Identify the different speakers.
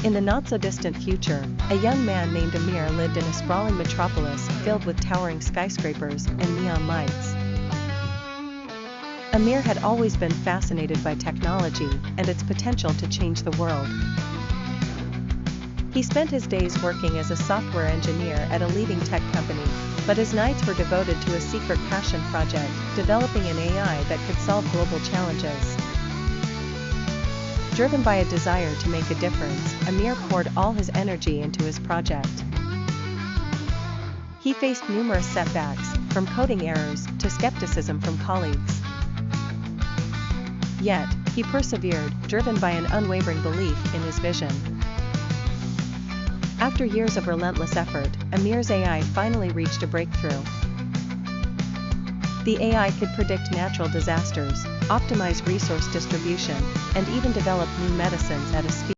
Speaker 1: In the not-so-distant future, a young man named Amir lived in a sprawling metropolis filled with towering skyscrapers and neon lights. Amir had always been fascinated by technology and its potential to change the world. He spent his days working as a software engineer at a leading tech company, but his nights were devoted to a secret passion project, developing an AI that could solve global challenges. Driven by a desire to make a difference, Amir poured all his energy into his project. He faced numerous setbacks, from coding errors to skepticism from colleagues. Yet, he persevered, driven by an unwavering belief in his vision. After years of relentless effort, Amir's AI finally reached a breakthrough. The AI could predict natural disasters, optimize resource distribution, and even develop new medicines at a speed